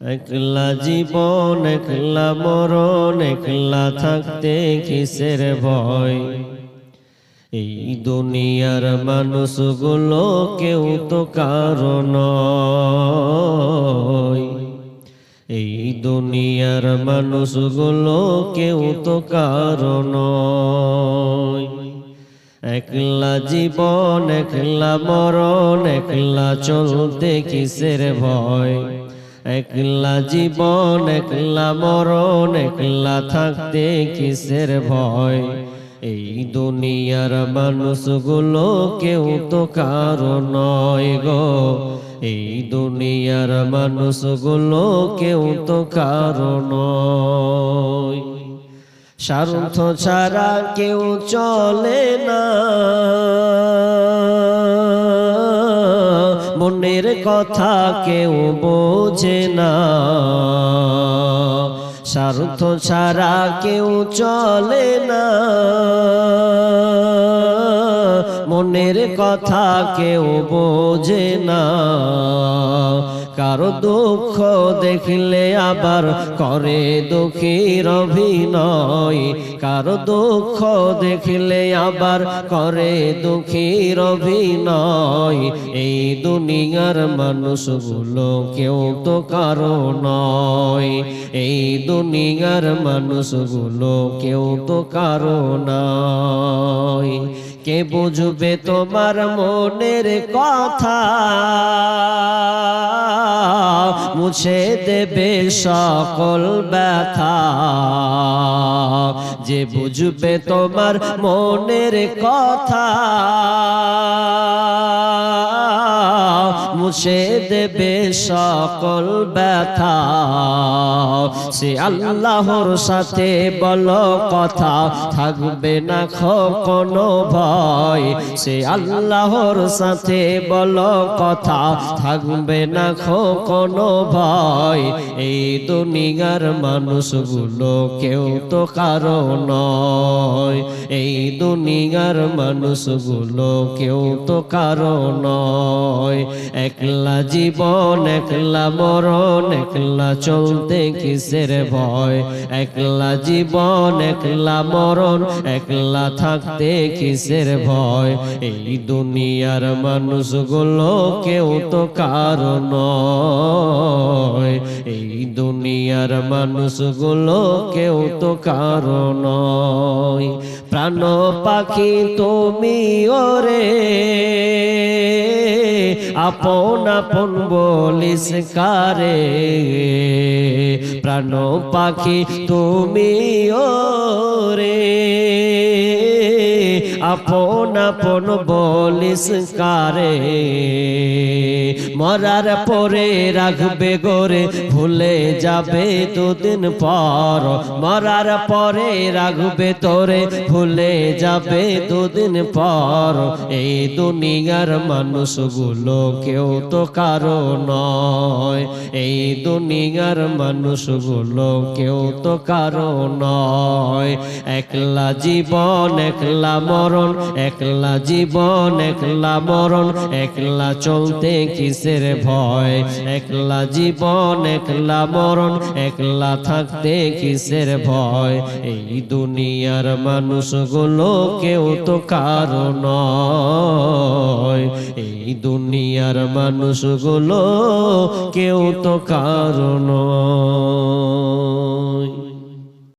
একলা জীবন একলা মরণ, একলা থাকতে কিসের ভয়। এই দুনিয়ার মানুষগুলো কেউ তো কারো নয়। এই দুনিয়ার মানুষগুলো কেউ তো কারো নয়। একলা জীবন একলা মরণ, একলা চলতে কিসের ভয়। একলা জীবন একলা মরণ, একলা থাকতে কিসের ভয়। এই দুনিয়ার মানুষগুলো কেউ তো কারো নয় গো। এই দুনিয়ার মানুষগুলো কেউ তো কারো নয়। স্বার্থ ছাড়া কেউ চলে না, মনের কথা কেউ বোঝে না। স্বার্থ ছাড়া কেউ চলে না, মনের কথা কেউ বোঝে না। কারো দুঃখ দেখলে আবার করে দুঃখীর অভিনয়। কারো দুঃখ দেখলে আবার করে দুঃখীর অভিনয়। এই দুনিয়ার মানুষগুলো কেউ তো কারো নয়। এই দুনিয়ার মানুষগুলো কেউ তো কারো নয়। কে বুঝবে তোমার মনের কথা, মুছে দেবে সকল ব্যথা। যে বুঝবে তোমার মনের কথা, মুছে দেবে সকল ব্যথা। সে আল্লাহর সাথে বলো কথা, থাকবে না কোনো ভয়। সে আল্লাহর সাথে বলো কথা, থাকবে না কোনো ভয়। এই দুনিয়ার মানুষগুলো কেউ তো কারো নয়। এই দুনিয়ার মানুষগুলো কেউ তো কারো নয়। একলা জীবন একলা মরণ, একলা চলতে কিসের ভয়। একলা জীবন একলা মরণ, একলা থাকতে কিসের ভয়। এই দুনিয়ার মানুষগুলো কেউ তো কারো নয়। এই দুনিয়ার মানুষগুলো কেউ তো কারো নয়। প্রাণ পাখি তুমি ওরে, আপন আপন বলিস কারে। প্রাণ পাখি তুমি ওরে, আপন আপন বলিস কারে। মরার পরে রাখবে গোরে, ভুলে যাবে দুদিন পর। মরার পরে রাখবে তোরে, ভুলে যাবে দুদিন পর। এই দুনিয়ার মানুষগুলো কেউ তো কারো নয়। এই দুনিয়ার মানুষগুলো কেউ তো কারো নয়। একলা জীবন একলা মরণ, একলা জীবন একলা মরণ, একলা চলতে কিসের ভয়। একলা জীবন একলা মরণ, একলা থাকতে কিসের ভয়। এই দুনিয়ার মানুষগুলো কেউ তো কারো নয়। এই দুনিয়ার মানুষগুলো কেউ তো কারো নয়।